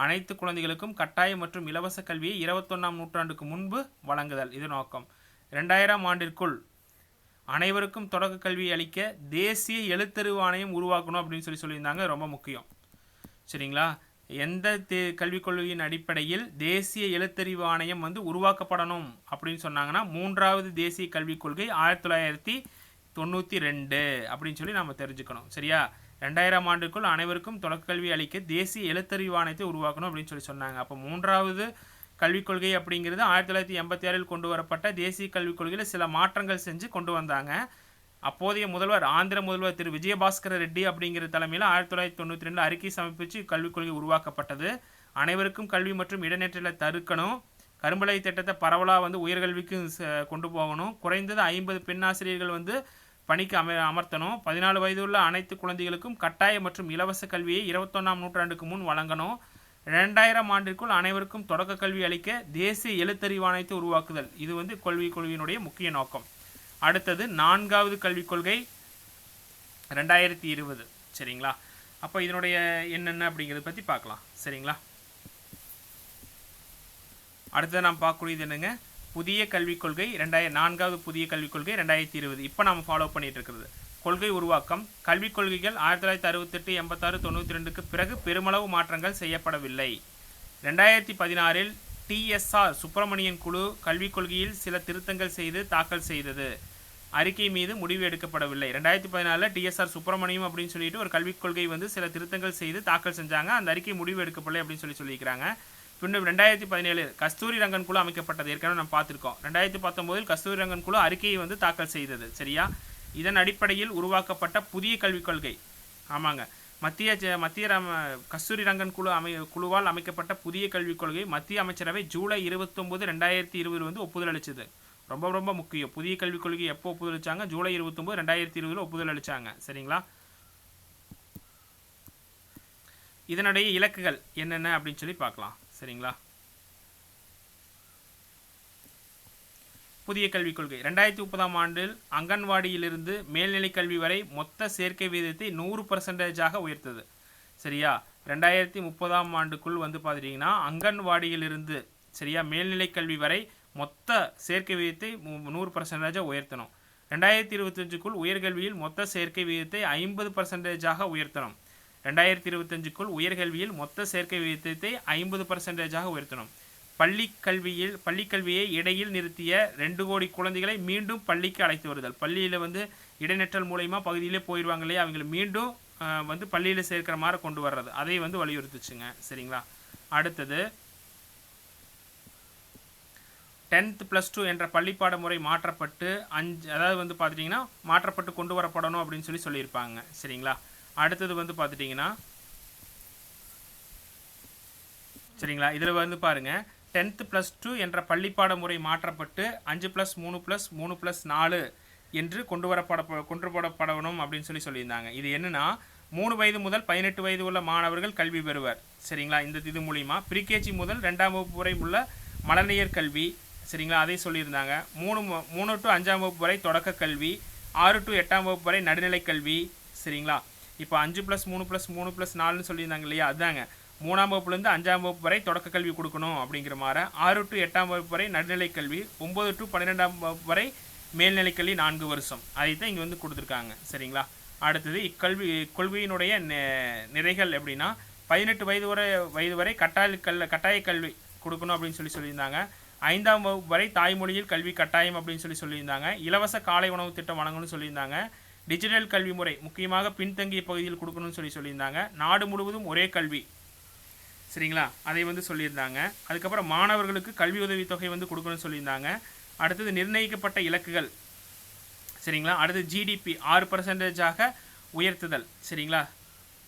அனைத்து குழந்தைகளுக்கும் கட்டாய மற்றும் இலவச கல்வியை 21ஆம் நூற்றாண்டுக்கு முன்பு வழங்குதல். இது நோக்கம். 2000ஆம் ஆண்டிற்குள் அனைவருக்கும் தொடக்க கல்வி அளிக்க தேசிய எழுத்தறிவு ஆணையம் உருவாக்கணும் அப்படின்னு சொல்லியிருந்தாங்க. ரொம்ப முக்கியம். சரிங்களா? எந்த கல்விக் கொள்கையின் அடிப்படையில் தேசிய எழுத்தறிவு ஆணையம் உருவாக்கப்படணும் அப்படின்னு சொன்னாங்கன்னா, 3வது தேசிய கல்விக் கொள்கை 1992 அப்படின்னு சொல்லி நம்ம தெரிஞ்சுக்கணும். சரியா? 2000ஆம் ஆண்டுக்குள் அனைவருக்கும் தொடக்க கல்வி அளிக்க தேசிய எழுத்தறிவு ஆணையத்தை உருவாக்கணும் அப்படின்னு சொன்னாங்க. அப்போ 3வது கல்விக் கொள்கை அப்படிங்கிறது 1986 கொண்டு வரப்பட்ட தேசிய கல்விக் கொள்கையில் சில மாற்றங்கள் செஞ்சு கொண்டு வந்தாங்க. அப்போதைய முதல்வர் ஆந்திர முதல்வர் திரு விஜயபாஸ்கர ரெட்டி அப்படிங்கிற தலைமையில் 1992 அறிக்கை சமர்ப்பித்து கல்விக் கொள்கை உருவாக்கப்பட்டது. அனைவருக்கும் கல்வி மற்றும் இடைநிற்றலை தடுக்கணும், கரும்பலகை திட்டத்தை பரவலாக உயர்கல்விக்கு கொண்டு போகணும், குறைந்தது 50 பெண் ஆசிரியர்கள் பணிக்கு அமர்த்தணும், 14 வயது உள்ள அனைத்து குழந்தைகளுக்கும் கட்டாய மற்றும் இலவச கல்வியை 21ஆம் நூற்றாண்டுக்கு முன் வழங்கணும், 2000ஆம் ஆண்டிற்குள் அனைவருக்கும் தொடக்க கல்வி அளிக்க தேசிய எழுத்தறிவு ஆணையத்தை உருவாக்குதல். இது கல்விக் கொள்கையினுடைய முக்கிய நோக்கம். அடுத்தது 4வது கல்விக் கொள்கை 2020. சரிங்களா? அப்போ இதனுடைய என்னென்ன அப்படிங்கிறத பற்றி பார்க்கலாம். சரிங்களா? அடுத்தது நாம் பார்க்கக்கூடியது என்னங்க, புதிய கல்விக் கொள்கை 4வது புதிய கல்விக் கொள்கை 2020. இப்போ நம்ம ஃபாலோ பண்ணிட்டு இருக்கிறது கொள்கை உருவாக்கம். கல்விக் கொள்கைகள் 1968, 86, 92க்கு பிறகு பெருமளவு மாற்றங்கள் செய்யப்படவில்லை. 2016 TSR சுப்பிரமணியன் குழு கல்விக் கொள்கையில் சில திருத்தங்கள் செய்து தாக்கல் செய்தது. அறிக்கை மீது முடிவு எடுக்கப்படவில்லை. 2014 TSR சுப்பிரமணியம் அப்படின்னு சொல்லிட்டு ஒரு கல்விக் கொள்கை சில திருத்தங்கள் செய்து தாக்கல் செஞ்சாங்க. அந்த அறிக்கை முடிவு எடுக்கப்படலை அப்படின்னு சொல்லியிருக்கிறாங்க. பின்னர் 2017 கஸ்தூரி ரங்கன் குழு அமைக்கப்பட்டது. ஏற்கனவே நம்ம பார்த்துருக்கோம். 2019 கஸ்தூரி ரங்கன் குழு அறிக்கையை தாக்கல் செய்தது. சரியா? இதன் அடிப்படையில் உருவாக்கப்பட்ட புதிய கல்விக் கொள்கை. ஆமாங்க, மத்திய கஸ்தூரி ரங்கன் குழுவால் அமைக்கப்பட்ட புதிய கல்விக் கொள்கை மத்திய அமைச்சரவை ஜூலை 29, 2020 ஒப்புதல் அளித்தது. ரொம்ப ரொம்ப முக்கியம். புதிய கல்விக் கொள்கை எப்போ ஒப்புதல் அளிச்சாங்க? ஜூலை 29 2020 ஒப்புதல் அளிச்சாங்க. சரிங்களா? இதனுடைய இலக்குகள் என்னென்ன அப்படின்னு சொல்லி பார்க்கலாம். சரிங்களா? புதிய கல்விக் கொள்கை 2030ஆம் ஆண்டில் அங்கன்வாடியிலிருந்து மேல்நிலை கல்வி வரை மொத்த சேர்க்கை விகிதத்தை 100% உயர்த்தது. சரியா? 2030ஆம் ஆண்டுக்குள் வந்து பார்த்துட்டிங்கன்னா அங்கன்வாடியிலிருந்து சரியா மேல்நிலை கல்வி வரை மொத்த சேர்க்கை விகிதத்தை 100% உயர்த்தணும். 2025க்குள் உயர்கல்வியில் மொத்த சேர்க்கை விகிதத்தை 50% உயர்த்தணும். 2025க்குள் உயர்கல்வியில் மொத்த சேர்க்கை விகிதத்தை 50% உயர்த்தணும். பள்ளிக்கல்வியை இடையில் நிறுத்திய 2 கோடி குழந்தைகளை மீண்டும் பள்ளிக்கு அழைத்து வருதல். பள்ளியில் வந்து இடைநிற்றல் மூலயமா பகுதியிலே போயிடுவாங்க இல்லையா, அவங்களை மீண்டும் வந்து பள்ளியில் சேர்க்கிற மாதிரி கொண்டு வர்றது, அதை வந்து வலியுறுத்துச்சுங்க. சரிங்களா? அடுத்தது 10th +2 என்ற பள்ளிப்பாட முறை மாற்றப்பட்டு அதாவது வந்து பார்த்துட்டிங்கன்னா மாற்றப்பட்டு கொண்டு வரப்படணும் அப்படின்னு சொல்லியிருப்பாங்க. சரிங்களா? அடுத்தது வந்து பார்த்துட்டிங்கன்னா சரிங்களா, இதில் வந்து பாருங்கள் 10th +2 என்ற பள்ளிப்பாட முறை மாற்றப்பட்டு 5+3+3+4 என்று கொண்டு வரப்படணும் அப்படின்னு சொல்லியிருந்தாங்க. இது என்னன்னா 3 வயது முதல் 18 வயது உள்ள மாணவர்கள் கல்வி பெறுவர். சரிங்களா? இந்த இது மூலிமா ப்ரீகேஜி முதல் 2ஆம் வகுப்பு வரை உள்ள மழலையர் கல்வி. சரிங்களா? அதை சொல்லியிருந்தாங்க. 3 to 5ஆம் வகுப்பு வரை தொடக்க கல்வி, 6 to 8ஆம் வகுப்பு வரை நடுநிலை கல்வி. சரிங்களா? இப்போ 5+3+3+4ன்னு சொல்லியிருந்தாங்க இல்லையா, அதுதாங்க 3ஆம் வகுப்புலேருந்து 5ஆம் வகுப்பு வரை தொடக்க கல்வி கொடுக்கணும் அப்படிங்கிற மாதிரி, 6 to 8ஆம் வகுப்பு வரை நடுநிலை கல்வி, 9 to 12ஆம் வகுப்பு வரை மேல்நிலை கல்வி 4 வருஷம். அதை தான் இங்கே வந்து கொடுத்துருக்காங்க. சரிங்களா? அடுத்தது கொள்கையினுடைய நிறைகள் எப்படின்னா 18 வயது வரை கட்டாய கல்வி கொடுக்கணும் அப்படின்னு சொல்லியிருந்தாங்க. 5ஆம் வகுப்பு வரை தாய்மொழியில் கல்வி கட்டாயம் அப்படின்னு சொல்லியிருந்தாங்க. இலவச காலை உணவு திட்டம் வழங்கணும்னு சொல்லியிருந்தாங்க. டிஜிட்டல் கல்வி முறை முக்கியமாக பின்தங்கிய பகுதியில் கொடுக்கணும்னு சொல்லியிருந்தாங்க. நாடு முழுவதும் ஒரே கல்வி. சரிங்களா? அதை வந்து சொல்லியிருந்தாங்க. அதுக்கப்புறம் மாணவர்களுக்கு கல்வி உதவித்தொகை வந்து கொடுக்கணும்னு சொல்லியிருந்தாங்க. அடுத்தது நிர்ணயிக்கப்பட்ட இலக்குகள். சரிங்களா? அடுத்து ஜிடிபி 6% உயர்த்துதல். சரிங்களா?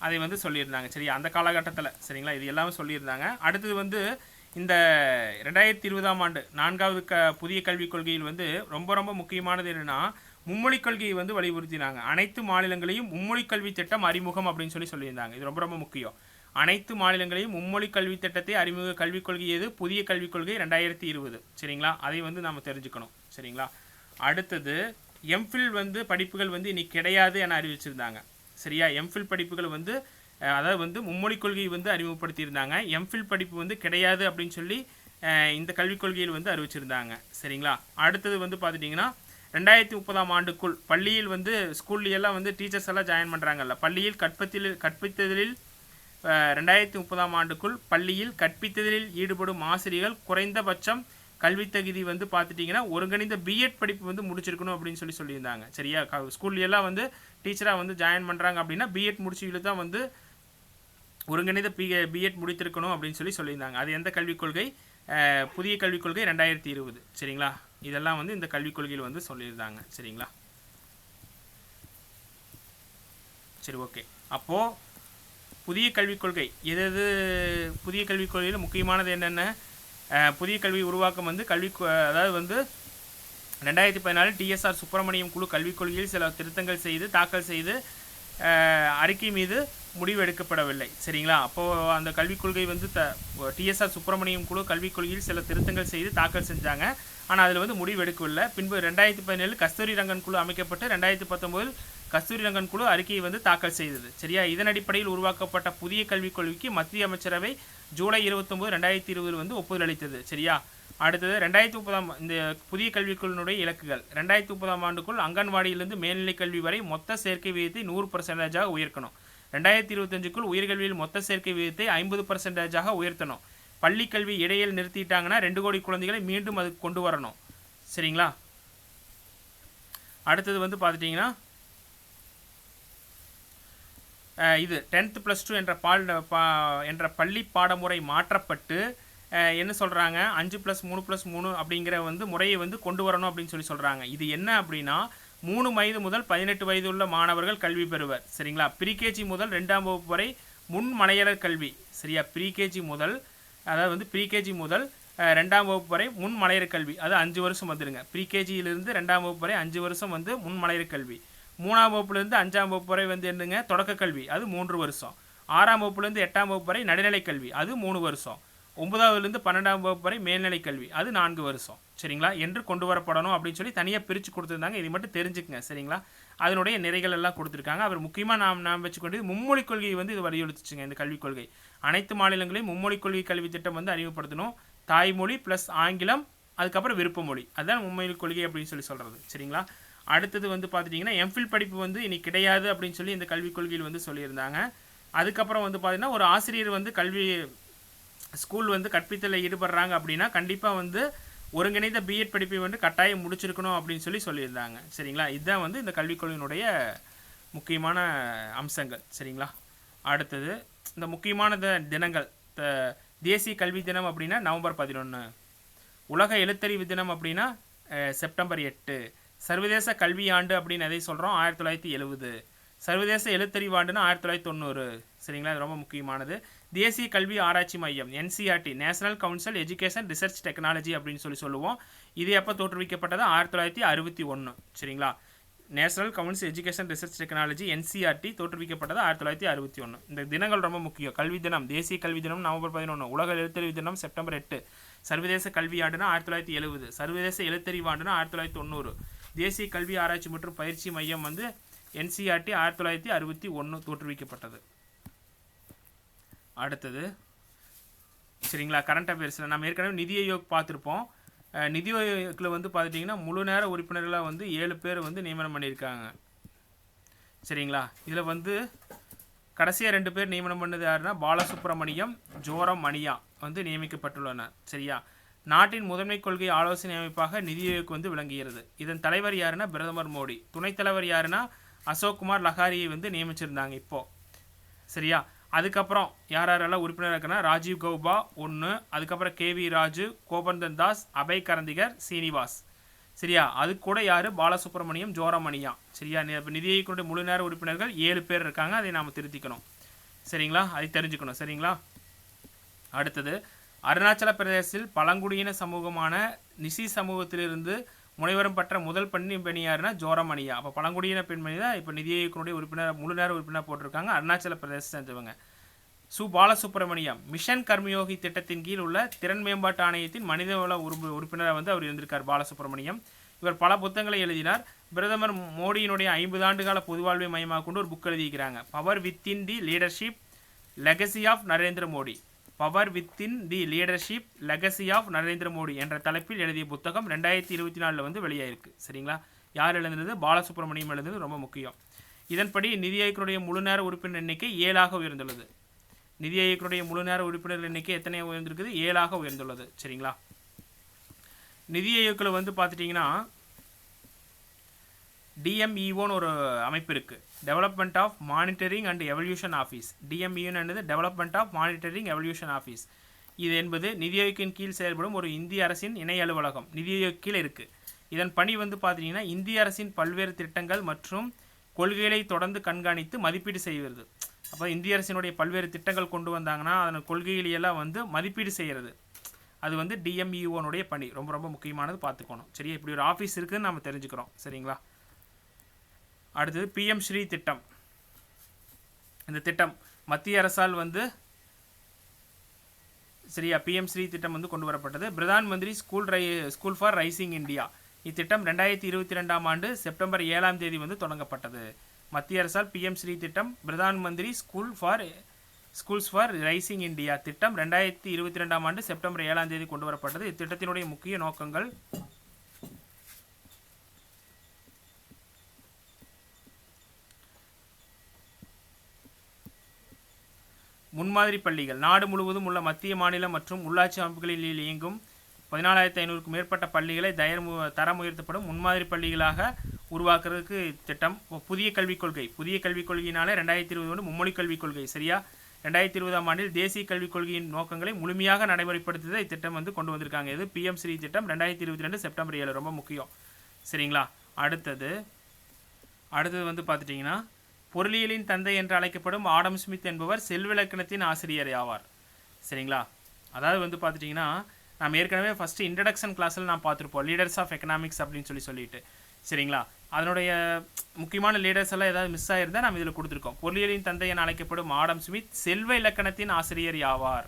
அதை வந்து சொல்லியிருந்தாங்க. சரி, அந்த காலகட்டத்தில். சரிங்களா? இது எல்லாமே சொல்லியிருந்தாங்க. அடுத்தது வந்து இந்த 2020ஆம் ஆண்டு 4வது புதிய கல்விக் கொள்கையில் வந்து ரொம்ப ரொம்ப முக்கியமானது என்னென்னா மும்மொழி கொள்கையை வந்து வலியுறுத்தினாங்க. அனைத்து மாநிலங்களையும் மும்மொழி கல்வி திட்டம் அறிமுகம் அப்படின்னு சொல்லியிருந்தாங்க. இது ரொம்ப ரொம்ப முக்கியம். அனைத்து மாநிலங்களையும் மும்மொழி கல்வி திட்டத்தை அறிமுக கல்விக் கொள்கை எது? புதிய கல்விக் கொள்கை 2020. சரிங்களா? அதை வந்து நாம் தெரிஞ்சுக்கணும். சரிங்களா? அடுத்தது எம்ஃபில் வந்து படிப்புகள் வந்து இன்னைக்கு கிடையாது என அறிவிச்சிருந்தாங்க. சரியா? எம்ஃபில் படிப்புகள் வந்து அதாவது வந்து மும்மொழி கொள்கையை வந்து அறிமுகப்படுத்தியிருந்தாங்க. எம்ஃபில் படிப்பு வந்து கிடையாது அப்படின்னு சொல்லி இந்த கல்விக் கொள்கையில் வந்து அறிவிச்சிருந்தாங்க. சரிங்களா? அடுத்தது வந்து பார்த்துட்டிங்கன்னா 2030ஆம் ஆண்டுக்குள் பள்ளியில் வந்து ஸ்கூல்லையெல்லாம் வந்து டீச்சர்ஸ் எல்லாம் ஜாயின் பண்ணுறாங்கல்ல, பள்ளியில் கற்பித்தலில் 2030ஆம் ஆண்டுக்குள் பள்ளியில் கற்பித்தலில் ஈடுபடும் ஆசிரியர்கள் குறைந்தபட்சம் கல்வி தகுதி வந்து பார்த்துட்டிங்கன்னா ஒருங்கிணைந்த பிஎட் படிப்பு வந்து முடிச்சிருக்கணும் அப்படின்னு சொல்லியிருந்தாங்க. சரியா? ஸ்கூல்லையெல்லாம் வந்து டீச்சராக வந்து ஜாயின் பண்ணுறாங்க அப்படின்னா பிஎட் முடிச்சுக்கிட்டு தான் வந்து ஒருங்கிணைந்த பிஎட் முடித்திருக்கணும் அப்படின்னு சொல்லியிருந்தாங்க. அது எந்த கல்விக் கொள்கை? புதிய கல்விக் கொள்கை 2020. சரிங்களா? இதெல்லாம் வந்து இந்த கல்விக் கொள்கையில் வந்து சொல்லியிருந்தாங்க. சரிங்களா? சரி, ஓகே. அப்போது புதிய கல்விக் கொள்கை எது? புதிய கல்விக் கொள்கையில் முக்கியமானது என்னென்ன? புதிய கல்வி உருவாக்கம் வந்து அதாவது வந்து 2014 டிஎஸ்ஆர் சுப்பிரமணியம் குழு கல்விக் கொள்கையில் சில திருத்தங்கள் செய்து தாக்கல் செய்து அறிக்கை மீது முடிவு எடுக்கப்படவில்லை. சரிங்களா? அப்போது அந்த கல்விக் கொள்கை வந்து டிஎஸ்ஆர் சுப்பிரமணியம் குழு கல்விக் கொள்கையில் சில திருத்தங்கள் செய்து தாக்கல் செஞ்சாங்க. ஆனால் அதில் வந்து முடிவு எடுக்கவில்லை. பின்பு 2017 கஸ்தூரி ரங்கன் குழு அமைக்கப்பட்டு 2019 கஸ்தூரி ரங்கன் குழு அறிக்கையை வந்து தாக்கல் செய்தது. சரியா? இதன் அடிப்படையில் உருவாக்கப்பட்ட புதிய கல்விக் கொள்கைக்கு மத்திய அமைச்சரவை ஜூலை 29, 2020 வந்து ஒப்புதல் அளித்தது. சரியா? அடுத்தது 2030ஆம் இந்த புதிய கல்விக் கொள்கையினுடைய இலக்குகள் 2030ஆம் ஆண்டுக்குள் அங்கன்வாடியிலிருந்து மேல்நிலை கல்வி வரை மொத்த சேர்க்கை விகிதத்தை 100% உயர்த்தணும். 2025க்குள் உயர்கல்வியில் மொத்த சேர்க்கை விகிதத்தை 50% உயர்த்தணும். பள்ளி கல்வி இடையில் நிறுத்திட்டாங்கன்னா 2 கோடி குழந்தைகளை மீண்டும் அதுக்கு கொண்டு வரணும். சரிங்களா? அடுத்தது வந்து பார்த்துட்டிங்கன்னா இது 10th +2 என்ற பள்ளி பாடமுறை மாற்றப்பட்டு என்ன சொல்கிறாங்க 5+3+3 அப்படிங்கிற வந்து முறையை வந்து கொண்டு வரணும் அப்படின்னு சொல்கிறாங்க. இது என்ன அப்படின்னா 3 வயது முதல் 18 வயது உள்ள மாணவர்கள் கல்வி பெறுவர். சரிங்களா? ப்ரீகேஜி முதல் 2ஆம் வகுப்பு வரை முன் மலையாளர் கல்வி. சரியா? ப்ரீகேஜி முதல் 2ஆம் வகுப்பு வரை முன் மலையற் கல்வி, அது 5 வருஷம் வந்துடுங்க. ப்ரீகேஜியிலிருந்து 2ஆம் வகுப்பு வரை 5 வருஷம் வந்து முன் மலையற் கல்வி. 3ஆம் வகுப்புலேருந்து 5ஆம் வகுப்பு வரை வந்து என்னங்க தொடக்க கல்வி, அது 3 வருஷம். 6ஆம் வகுப்புலேருந்து 8ஆம் வகுப்பு வரை நடுநிலை கல்வி, அது 3 வருஷம். 9ஆவதுலேருந்து 12ஆம் வகுப்பு வரை மேல்நிலை கல்வி, அது 4 வருஷம். சரிங்களா, என்று கொண்டு வரப்படணும் அப்படின்னு சொல்லி தனியாக பிரித்து கொடுத்துருந்தாங்க. இது மட்டும் தெரிஞ்சுக்கங்க. சரிங்களா, அதனுடைய நிறைகள் எல்லாம் கொடுத்துருக்காங்க. அவர் முக்கியமாக நாம் வச்சுக்கொண்டு மும்மொழி கொள்கையை வந்து இது வலியுறுத்துச்சுங்க. இந்த கல்விக் கொள்கை அனைத்து மாநிலங்களையும் மும்மொழி கொள்கை கல்வி திட்டம் வந்து அறிமுகப்படுத்தணும். தாய்மொழி ப்ளஸ் ஆங்கிலம், அதுக்கப்புறம் விருப்ப மொழி, அதுதான் மும்மொழி கொள்கை அப்படின்னு சொல்லி சொல்கிறது. சரிங்களா, அடுத்தது வந்து பார்த்துட்டிங்கன்னா எம்ஃபில் படிப்பு வந்து இனி கிடையாது அப்படின்னு சொல்லி இந்த கல்விக் கொள்கையில் வந்து சொல்லியிருந்தாங்க. அதுக்கப்புறம் வந்து பார்த்திங்கன்னா ஒரு ஆசிரியர் வந்து கல்வி ஸ்கூல் வந்து கற்பித்தலில் ஈடுபடுறாங்க அப்படின்னா கண்டிப்பாக வந்து ஒருங்கிணைந்த பிஎட் படிப்பை வந்து கட்டாயம் முடிச்சிருக்கணும் அப்படின்னு சொல்லி சொல்லியிருந்தாங்க. சரிங்களா, இதுதான் வந்து இந்த கல்விக் கொள்கையினுடைய முக்கியமான அம்சங்கள். சரிங்களா, அடுத்தது இந்த முக்கியமான தினங்கள். தேசிய கல்வி தினம் அப்படின்னா நவம்பர் 11, உலக எழுத்தறிவு தினம் அப்படின்னா செப்டம்பர் 8, சர்வதேச கல்வி ஆண்டு அப்படின்னு எதை சொல்கிறோம் 1970, சர்வதேச எழுத்தறிவு ஆண்டுன்னா 1990. சரிங்களா, இது ரொம்ப முக்கியமானது. தேசிய கல்வி ஆராய்ச்சி மையம் NCERT, national council education research technology அப்படின்னு சொல்லி சொல்லுவோம். இது எப்போ தோற்றுவிக்கப்பட்டது 1961. சரிங்களா, national council education research technology NCERT தோற்றுவிக்கப்பட்டது 1961. இந்த தினங்கள் ரொம்ப முக்கியம். கல்வி தினம், தேசிய கல்வி தினம் நவம்பர் 11, உலக எழுத்தறிவு தினம் செப்டம்பர் 8, சர்வதேச கல்வி ஆண்டுனா 1970, சர்வதேச எழுத்தறிவு ஆண்டுனா 1990, தேசிய கல்வி ஆராய்ச்சி மற்றும் பயிற்சி மையம் வந்து NCERT 1961 தோற்றுவிக்கப்பட்டது. அடுத்தது சரிங்களா, கரண்ட் அஃபேர்ஸில் நம்ம ஏற்கனவே நிதி ஆயோக் பார்த்துருப்போம். நிதி ஆயோக்கில் வந்து பார்த்துட்டிங்கன்னா முழு நேர உறுப்பினர்களாக வந்து 7 பேர் வந்து நியமனம் பண்ணியிருக்காங்க. சரிங்களா, இதில் வந்து கடைசியாக 2 பேர் நியமனம் பண்ணது யாருன்னா பாலசுப்ரமணியம், ஜோரம் மணியா வந்து நியமிக்கப்பட்டுள்ளனர். சரியா, நாட்டின் முதன்மை கொள்கை ஆலோசனை அமைப்பாக நிதி ஆயோக் வந்து விளங்குகிறது. இதன் தலைவர் யாருன்னா பிரதமர் மோடி. துணைத் தலைவர் யாருன்னா அசோக்குமார் லஹாரியை வந்து நியமிச்சிருந்தாங்க இப்போது. சரியா, அதுக்கப்புறம் யாரெல்லாம் உறுப்பினர் இருக்குன்னா ராஜீவ் கௌபா 1, அதுக்கப்புறம் KV ராஜு, கோபந்தன் தாஸ், அபய் கரந்திகர், சீனிவாஸ். சரியா, அது கூட யார் பாலசுப்ரமணியம், ஜோரமணியா. சரியா, நிதி ஆயோக்கினுடைய முழு நேர உறுப்பினர்கள் 7 பேர் இருக்காங்க. அதை நாம் திருத்திக்கணும். சரிங்களா, அதை தெரிஞ்சுக்கணும். சரிங்களா, அடுத்தது அருணாச்சல பிரதேசத்தில் பழங்குடியின சமூகமான நிசி சமூகத்திலிருந்து முனைவரம் பெற்ற முதல் பெண் யாருன்னா ஜோரமணியா. அப்போ பழங்குடியின பெண்மணி தான் இப்போ நிதி ஆயோக்கினுடைய உறுப்பினர், முழு நேர உறுப்பினர் போட்டிருக்காங்க. அருணாச்சல பிரதேசம் சேர்ந்தவங்க. பாலசுப்ரமணியம் மிஷன் கர்மயோகி திட்டத்தின் கீழ் உள்ள திறன் மேம்பாட்டு ஆணையத்தின் மனிதவள உறுப்பினராக வந்து அவர் இருந்திருக்கார் பாலசுப்ரமணியம். இவர் பல புத்தகங்களை எழுதினார். பிரதமர் மோடியினுடைய 50 ஆண்டுகால பொதுவாழ்வை மையமாக கொண்டு ஒரு புக் எழுதியிருக்கிறாங்க. Power within the leadership legacy of Narendra Modi. Power within the leadership legacy of Narendra Modi என்ற தலைப்பில் எழுதிய புத்தகம் 2024 வந்து வெளியாயிருக்கு. சரிங்களா, யார் எழுதுனது பாலசுப்ரமணியம் எழுதுனது ரொம்ப முக்கியம். இதன்படி நிதி ஆயோக்கினுடைய முழு நேர உறுப்பினர் எண்ணிக்கை 7ஆக உயர்ந்துள்ளது. நிதி ஆயோக்கினுடைய முழு நேர உறுப்பினர் எண்ணிக்கை எத்தனை உயர்ந்திருக்குது 7ஆக உயர்ந்துள்ளது. சரிங்களா, நிதி ஆயோக்கில் வந்து பார்த்துட்டிங்கன்னா DMEOன்னு ஒரு அமைப்பு இருக்குது. Development of monitoring and evaluation office. DMEOன்னு என்னது development of monitoring evaluation office. இது என்பது நிதி ஆயோக்கின் கீழ் செயல்படும் ஒரு இந்திய அரசின் இணை அலுவலகம். நிதி ஆயோக் கீழே இருக்குது. இதன் பணி வந்து பார்த்திங்கன்னா இந்திய அரசின் பல்வேறு திட்டங்கள் மற்றும் கொள்கைகளை தொடர்ந்து கண்காணித்து மதிப்பீடு செய்வது. அப்போ இந்திய அரசினுடைய பல்வேறு திட்டங்கள் கொண்டு வந்தாங்கன்னா அதன் கொள்கைகளையெல்லாம் வந்து மதிப்பீடு செய்கிறது. அது வந்து DMEOனுடைய பணி. ரொம்ப ரொம்ப முக்கியமானது, பார்த்துக்கணும். சரியா, இப்படி ஒரு ஆஃபீஸ் இருக்குதுன்னு நம்ம தெரிஞ்சுக்கிறோம். சரிங்களா, அடுத்தது PM ஸ்ரீ திட்டம். இந்த திட்டம் மத்திய அரசால் வந்து சரியா PM ஸ்ரீ திட்டம் வந்து கொண்டு வரப்பட்டது. Pradhan Mantri school for rising India. இத்திட்டம் 2022ஆம் ஆண்டு செப்டம்பர் 7ஆம் தேதி வந்து தொடங்கப்பட்டது. மத்திய அரசால் PM ஸ்ரீ திட்டம், Pradhan Mantri schools for rising India திட்டம் 2022ஆம் ஆண்டு செப்டம்பர் 7ஆம் தேதி கொண்டு வரப்பட்டது. இத்திட்டத்தினுடைய முக்கிய நோக்கங்கள் முன்மாதிரி பள்ளிகள். நாடு முழுவதும் உள்ள மத்திய மாநில மற்றும் உள்ளாட்சி அமைப்புகளில் இயங்கும் 14,500க்கும் மேற்பட்ட பள்ளிகளை தரம் உயர்த்தப்படும் முன்மாதிரி பள்ளிகளாக உருவாக்குறதுக்கு திட்டம். புதிய கல்விக் கொள்கை. புதிய கல்விக் கொள்கையினால 2020 மும்மொழி கல்விக் கொள்கை. சரியா, 2020ஆம் ஆண்டில் தேசிய கல்விக் கொள்கையின் நோக்கங்களை முழுமையாக நடைமுறைப்படுத்துவதை இத்திட்டம் வந்து கொண்டு வந்திருக்காங்க. இது PM ஸ்ரீ திட்டம் 2022 செப்டம்பர் 7. ரொம்ப முக்கியம். சரிங்களா, அடுத்தது வந்து பார்த்துட்டிங்கன்னா பொருளியலின் தந்தை என்று அழைக்கப்படும் ஆடம் ஸ்மித் என்பவர் செல்விலக்கணத்தின் ஆசிரியர் ஆவார். சரிங்களா, அதாவது வந்து பார்த்துட்டிங்கன்னா நம்ம ஏற்கனவே ஃபஸ்ட்டு இன்ட்ரடக்ஷன் கிளாஸில் நான் பார்த்துருப்போம், லீடர்ஸ் ஆஃப் எக்கனாமிக்ஸ் அப்படின்னு சொல்லிட்டு. சரிங்களா, அதனுடைய முக்கியமான லீடர்ஸ் எல்லாம் ஏதாவது மிஸ் ஆகிருந்தால் நம்ம இதில் கொடுத்துருக்கோம். பொருளியலின் தந்தை என அழைக்கப்படும் ஆடம் ஸ்மித் செல்வ இலக்கணத்தின் ஆசிரியர் யாவார்.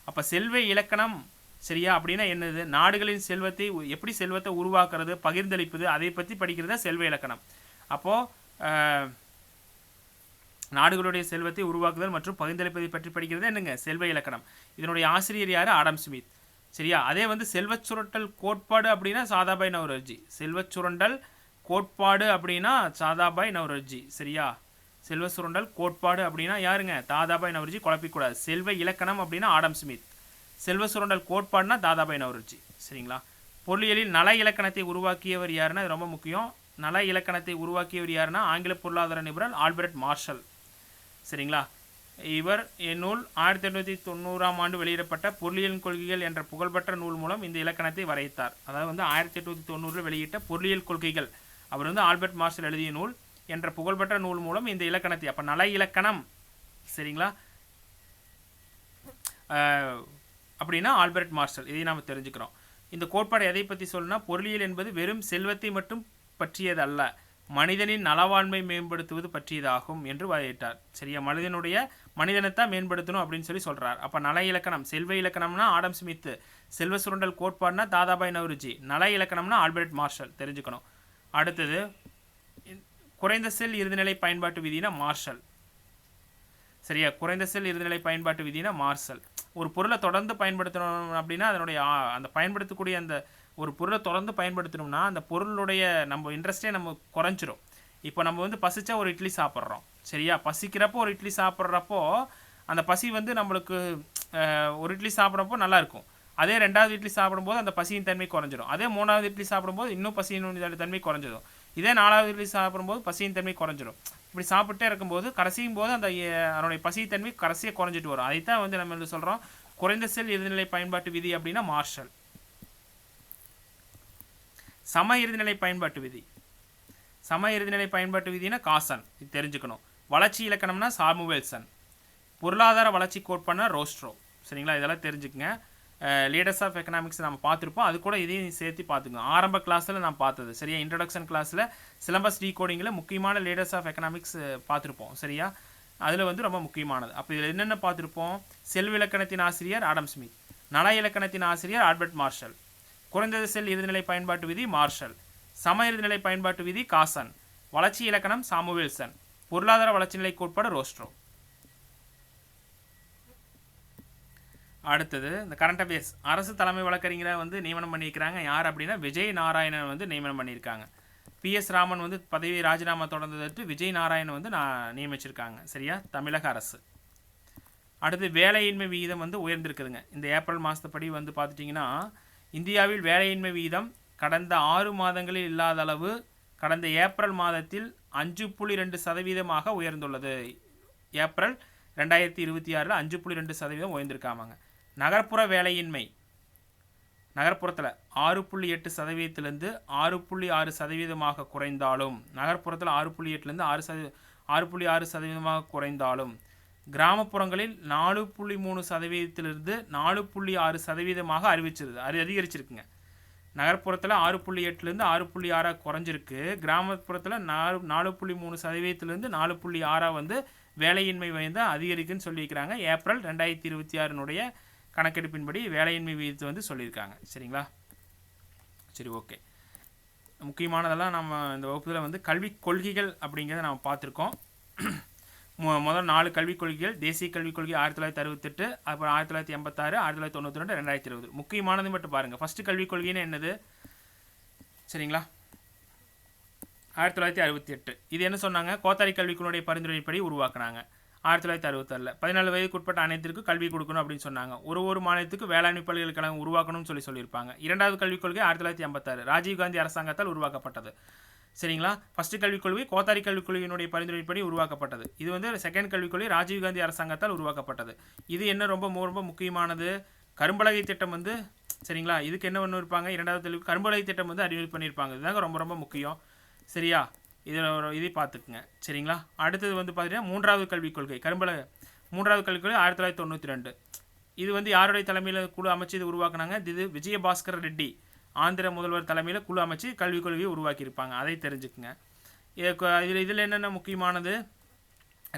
அப்போ செல்வ இலக்கணம் சரியா அப்படின்னா என்னது, நாடுகளின் செல்வத்தை எப்படி செல்வத்தை உருவாக்குறது, பகிர்ந்தளிப்பது, அதை பற்றி படிக்கிறதா செல்வ இலக்கணம். அப்போது நாடுகளுடைய செல்வத்தை உருவாக்குதல் மற்றும் பகிர்ந்தளிப்பதை பற்றி படிக்கிறது என்னங்க, செல்வ இலக்கணம். இதனுடைய ஆசிரியர் யார், ஆடம் ஸ்மித். சரியா, அதே வந்து செல்வச் சுரண்டல் கோட்பாடு அப்படின்னா சாதாபாய் நவ்ரோஜி. செல்வச் சுரண்டல் கோட்பாடு அப்படின்னா சாதாபாய் நவ்ரோஜி. சரியா, செல்வ சுரண்டல் கோட்பாடு அப்படின்னா யாருங்க, தாதாபாய் நவ்ரோஜி. குழப்பிக்கூடாது. செல்வ இலக்கணம் அப்படின்னா ஆடம் ஸ்மித், செல்வ சுரண்டல் கோட்பாடுனா தாதாபாய் நவ்ரோஜி. சரிங்களா, பொருளியலில் நல இலக்கணத்தை உருவாக்கியவர் யாருன்னா ரொம்ப முக்கியம். நல இலக்கணத்தை உருவாக்கியவர் யாருன்னா ஆங்கில பொருளாதார நிபுணர் ஆல்பர்ட் மார்ஷல். சரிங்களா, இவர் இந்நூல் 1890ஆம் ஆண்டு வெளியிடப்பட்ட பொருளியல் கொள்கைகள் என்ற புகழ்பெற்ற நூல் மூலம் இந்த இலக்கணத்தை வரைத்தார். அதாவது வந்து 1890 வெளியிட்ட பொருளியல் கொள்கைகள், அவர் வந்து ஆல்பர்ட் மார்ஷல் எழுதிய நூல் என்ற புகழ்பெற்ற நூல் மூலம் இந்த இலக்கணத்தை, அப்போ நல இலக்கணம் சரிங்களா அப்படின்னா ஆல்பர்ட் மார்ஷல், இதை நாம் தெரிஞ்சுக்கிறோம். இந்த கோட்பாடு எதை பற்றி சொல்லணும்னா, பொருளியல் என்பது வெறும் செல்வத்தை மட்டும் பற்றியது அல்ல, மனிதனின் நலவாழ்மை மேம்படுத்துவது பற்றியதாகும் என்று வரையிட்டார். சரியா, மனிதனைத்தான் மேம்படுத்தணும் அப்படின்னு சொல்கிறார். அப்போ நல இலக்கணம், செல்வ இலக்கணம்னா ஆடம் ஸ்மித், செல்வ சுரண்டல் கோட்பாடுனா தாதாபாய் நவ்ரோஜி, நல இலக்கணம்னா ஆல்பர்ட் மார்ஷல் தெரிஞ்சுக்கணும். அடுத்தது குறைந்த செல் இறுதிநிலை பயன்பாட்டு விதினா மார்ஷல். சரியா, குறைந்த செல் இறுதிநிலை பயன்பாட்டு விதினா மார்ஷல். ஒரு பொருளை தொடர்ந்து பயன்படுத்தணும் அப்படின்னா அதனுடைய அந்த பயன்படுத்தக்கூடிய அந்த ஒரு பொருளை தொடர்ந்து பயன்படுத்தணும்னா அந்த பொருளுடைய நம்ம இன்ட்ரெஸ்டே நம்ம குறைஞ்சிரும். இப்போ நம்ம வந்து பசிச்சா ஒரு இட்லி சாப்பிட்றோம். சரியா, பசிக்கிறப்போ ஒரு இட்லி சாப்பிட்றப்போ அந்த பசி வந்து நம்மளுக்கு ஒரு இட்லி சாப்பிட்றப்போ நல்லாயிருக்கும். அதே 2வது இட்லி சாப்பிடும்போது அந்த பசியின் தன்மை குறைஞ்சிடும். அதே 3வது இட்லி சாப்பிடும்போது இன்னும் பசியின் தன்மை குறைஞ்சிடும். இதே 4வது இட்லி சாப்பிடும்போது பசியின் தன்மை குறைஞ்சிடும். இப்படி சாப்பிட்டே இருக்கும்போது கடைசியும் போது அந்த அதனுடைய பசியின் தன்மை கடைசியாக குறைஞ்சிட்டு வரும். அதைத்தான் வந்து நம்ம வந்து சொல்கிறோம் குறைந்த செல் இறுதிநிலை பயன்பாட்டு விதி அப்படின்னா மார்ஷல். சம இறுதிநிலை பயன்பாட்டு விதி, சம இறுதிநிலை பயன்பாட்டு விதினா காசன், இது தெரிஞ்சுக்கணும். வளர்ச்சி இலக்கணம்னா சாமுவேல்சன், பொருளாதார வளர்ச்சி கோட்பாடுனா ரோஸ்ட்ரோ. சரிங்களா, இதெல்லாம் தெரிஞ்சுக்கங்க. லீடர்ஸ் ஆஃப் எக்கனாமிக்ஸ் நம்ம பார்த்துருப்போம், அது கூட இதையும் சேர்த்து பார்த்துக்கணும். ஆரம்ப கிளாஸில் நான் பார்த்தது சரியா, இன்ட்ரடக்ஷன் கிளாஸில் சிலபஸ் டீகோடிங்கில் முக்கியமான லீடர்ஸ் ஆஃப் எக்கனாமிக்ஸ் பார்த்துருப்போம். சரியா, அதில் வந்து ரொம்ப முக்கியமானது. அப்போ இதில் என்னென்ன பார்த்துருப்போம், செல்வ இலக்கணத்தின் ஆசிரியர் ஆடம் ஸ்மித், நல இலக்கணத்தின் ஆசிரியர் ஆல்பர்ட் மார்ஷல், குறைந்தது செல் இறுதிநிலை பயன்பாட்டு விதி மார்ஷல், சம இறுதிநிலை பயன்பாட்டு விதி காசன், வளர்ச்சி இலக்கணம் சாமுவேல்சன், பொருளாதார வளர்ச்சி நிலை கோட்பாடு ரோஸ்ட்ரோ. அடுத்தது இந்த கரண்ட் அஃபேர்ஸ். அரசு தலைமை வழக்கறிஞரை வந்து நியமனம் பண்ணியிருக்கிறாங்க. யார் அப்படின்னா விஜய் நாராயணன் வந்து நியமனம் பண்ணியிருக்காங்க. PS ராமன் வந்து பதவி ராஜினாமா தொடர்ந்ததற்கு விஜய் நாராயணன் வந்து நியமிச்சிருக்காங்க. சரியா, தமிழக அரசு. அடுத்து வேலையின்மை விகிதம் வந்து உயர்ந்திருக்குதுங்க. இந்த ஏப்ரல் மாதப்படி வந்து பார்த்துட்டிங்கன்னா இந்தியாவில் வேலையின்மை விகிதம் கடந்த 6 மாதங்களில் இல்லாத அளவு கடந்த ஏப்ரல் மாதத்தில் 5.2% உயர்ந்துள்ளது. ஏப்ரல் 2026 5.2% உயர்ந்திருக்காமாங்க. நகர்ப்புற வேலையின்மை நகர்ப்புறத்தில் 6.8%லேருந்து 6.6% குறைந்தாலும், நகர்ப்புறத்தில் 6.8லேருந்து 6.6% குறைந்தாலும், கிராமப்புறங்களில் 4.3%லிருந்து 4.6% அதிகரிச்சிருக்குங்க. நகர்ப்புறத்தில் 6.8லேருந்து 6.6 குறைஞ்சிருக்கு. கிராமப்புறத்தில் 4.3%லேருந்து 4.6 வந்து வேலையின்மை வந்து அதிகரிக்குன்னு சொல்லியிருக்கிறாங்க. ஏப்ரல் 2026 கணக்கெடுப்பின்படி வேலையின்மை விகிதத்தை வந்து சொல்லியிருக்காங்க. சரிங்களா, சரி, ஓகே. முக்கியமானதெல்லாம் நம்ம இந்த வகுப்பில் வந்து கல்விக் கொள்கைகள் அப்படிங்கிறத நம்ம பார்த்துருக்கோம். முதல் 4 கல்விக் கொள்கைகள். தேசிய கல்விக் கொள்கை 1968, அப்புறம் 1986, 1992, 2020. முக்கியமானது மட்டும் பாருங்கள். ஃபஸ்ட்டு கல்விக் கொள்கைன்னு என்னது, சரிங்களா, 1968. இது என்ன சொன்னாங்க, கோத்தாரி கல்விக்குழுடைய பரிந்துரைப்படி உருவாக்குனாங்க. 1966 17 வயதுக்குட்பட்ட அனைத்திற்கும் கல்வி கொடுக்கணும் அப்படின்னு சொன்னாங்க. ஒரு மாநிலத்துக்கு வேளாண்மை பல்கலைக்கழகம் உருவாக்கணும்னு சொல்லியிருப்பாங்க. 2வது கல்விக் கொள்கை 1956 ராஜீவ்காந்தி அரசாங்கத்தால் உருவாக்கப்பட்டது. சரிங்களா, ஃபஸ்ட்டு கல்விக் கொள்கை கோத்தாரி கல்விக் கொள்கையினுடைய பரிந்துரைப்படி உருவாக்கப்பட்டது. இது வந்து செகண்ட் கல்விக் கொள்கை ராஜீவ்காந்தி அரசாங்கத்தால் உருவாக்கப்பட்டது. இது என்ன ரொம்ப முக்கியமானது, கரும்பலகை திட்டம் வந்து, சரிங்களா, இதுக்கு என்ன ஒன்று இருப்பாங்க, 2வது கரும்பலகை திட்டம் வந்து அறிவிப்பு பண்ணியிருப்பாங்க. இதுதாங்க ரொம்ப முக்கியம். சரியா, இதை பார்த்துக்குங்க. சரிங்களா, அடுத்தது வந்து பார்த்தீங்கன்னா 3வது கல்விக் கொள்கை 3வது கல்விக் கொள்கை 1992 இது வந்து யாருடைய தலைமையில் குழு அமைச்சு இது உருவாக்குனாங்க? இது விஜயபாஸ்கர் ரெட்டி ஆந்திர முதல்வர் தலைமையில் குழு அமைச்சு கல்விக் கொள்கையை உருவாக்கியிருப்பாங்க. அதை தெரிஞ்சுக்குங்க. இதில் என்னென்ன முக்கியமானது?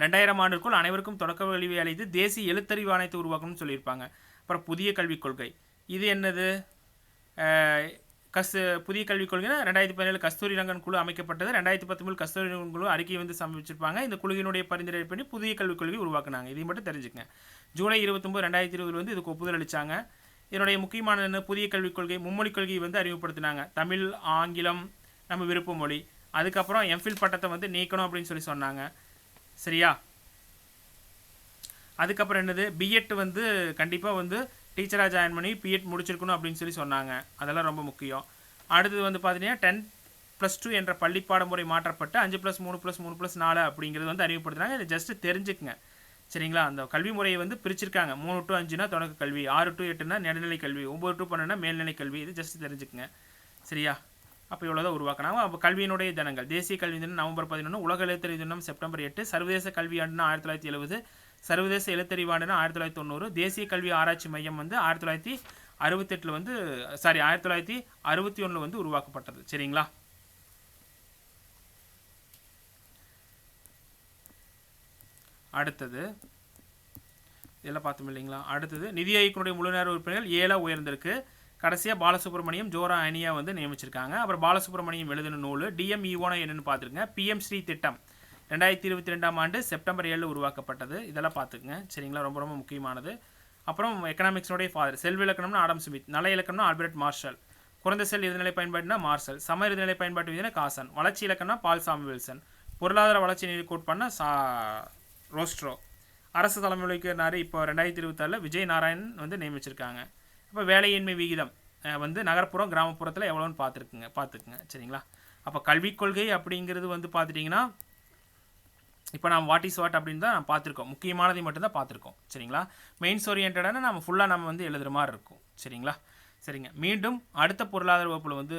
2000 ஆண்டிற்குள் அனைவருக்கும் தொடக்க கல்வி அளித்து தேசிய எழுத்தறிவு ஆணையத்தை உருவாக்கணும்னு சொல்லியிருப்பாங்க. அப்புறம் புதிய கல்விக் கொள்கை, இது என்னது? புதிய கல்விக் கொள்கைனா 2017 கஸ்தூரிரங்கன் குழு அமைக்கப்பட்டது. 2019 கஸ்தூரிரங்கன் குழு அறிக்கையை வந்து சமர்ப்பிச்சிருப்பாங்க. இந்த குழுவினுடைய பரிந்துரை பண்ணி புதிய கல்விக் கொள்கை உருவாக்குனாங்க. இதை மட்டும் தெரிஞ்சுக்கங்க. ஜூலை 29, 2020 வந்து இதுக்கு ஒப்புதல் அளித்தாங்க. இதனுடைய முக்கியமான புதிய கல்விக் கொள்கை மும்மொழிக் கொள்கையை வந்து அறிமுகப்படுத்தினாங்க. தமிழ், ஆங்கிலம் நம்ம விருப்ப மொழி. அதுக்கப்புறம் எம்ஃபில் பட்டத்தை வந்து நீக்கணும் அப்படின்னு சொல்லி சொன்னாங்க. சரியா? அதுக்கப்புறம் என்னது? பிஎட் வந்து கண்டிப்பாக வந்து டீச்சராக ஜாயின் பண்ணி பிஎட் முடிச்சிருக்கணும் அப்படின்னு சொல்லி சொன்னாங்க. அதெல்லாம் ரொம்ப முக்கியம். அடுத்தது வந்து பார்த்தீங்கன்னா 10+2 என்ற பள்ளி பாடமுறை மாற்றப்பட்டு 5+3+3+4 அப்படிங்கிறது வந்து அறிமுகப்படுத்துனாங்க. இதை ஜஸ்ட் தெரிஞ்சுக்குங்க. சரிங்களா? அந்த கல்வி முறையை வந்து பிரிச்சிருக்காங்க. 3 to 5னா தொடக்க கல்வி, 6 to 8னா நடுநிலை கல்வி, 9 to 12னா மேல்நிலை கல்வி. இது ஜஸ்ட் தெரிஞ்சுக்குங்க. சரியா? அப்போ இவ்வளோதான் உருவாக்கினாங்க. அப்போ கல்வியினுடைய தினங்கள்: தேசிய கல்வி தினம் நவம்பர் 11, உலக எழுத்தறிவு தினம் செப்டம்பர் 8, சர்வதேச கல்வி ஆண்டுனா 1970, சர்வதேச எழுத்தறிவு ஆண்டுனா 1990, தேசிய கல்வி ஆராய்ச்சி மையம் வந்து 1968 வந்து 1961 வந்து உருவாக்கப்பட்டது. சரிங்களா? அடுத்தது இதெல்லாம் பார்த்தோம் இல்லைங்களா? அடுத்தது நிதி ஆயோக்கினுடைய முழு நேர உறுப்பினர்கள் 7 உயர்ந்திருக்கு. கடைசியாக பாலசுப்ரமணியம், ஜோரா அனியா வந்து நியமிச்சிருக்காங்க. அப்புறம் பாலசுப்ரமணியம் எழுதின நூல் டிஎம்இஓனா என்னென்னு பார்த்துருங்க. பிஎம் ஸ்ரீ திட்டம் 2022 ஆண்டு செப்டம்பர் 7 உருவாக்கப்பட்டது. இதெல்லாம் பார்த்துக்குங்க. சரிங்களா? ரொம்ப ரொம்ப முக்கியமானது. அப்புறம் எக்கனாமிக்ஸோடைய ஃபாதர். செல்வ இலக்கணம்னா ஆடம் ஸ்மித், நல இலக்கணம்னா ஆல்பர்ட் மார்ஷல், குறைந்த செல் இறுதிநிலை பயன்பாடுனா மார்ஷல், சம இறுதிநிலை பயன்பாட்டு விதினா காசன், வளர்ச்சி இலக்கணம்னா பால் சாமுவேல்சன், பொருளாதார வளர்ச்சி நிதி கோட்பாடுனா ரோஸ்ட்ரோ, அரசு தலைமையிலாரு இப்போ 2026 விஜய் நாராயணன் வந்து நியமிச்சிருக்காங்க. அப்போ வேலையின்மை விகிதம் வந்து நகர்ப்புறம் கிராமப்புறத்தில் எவ்வளோன்னு பார்த்துக்குங்க. சரிங்களா? அப்போ கல்விக் கொள்கை அப்படிங்கிறது வந்து பார்த்துட்டிங்கன்னா இப்போ நம்ம வாட் இஸ் வாட் அப்படின்னு தான் நம்ம பார்த்துருக்கோம். முக்கியமானதை மட்டும்தான் பார்த்துருக்கோம். சரிங்களா? மெயின்ஸ் ஓரியன்டான நம்ம ஃபுல்லாக நம்ம வந்து எழுதுகிற மாதிரி இருக்கும். சரிங்களா? சரிங்க. மீண்டும் அடுத்த பொருளாதார வகுப்பில் வந்து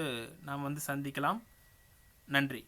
நாம் வந்து சந்திக்கலாம். நன்றி.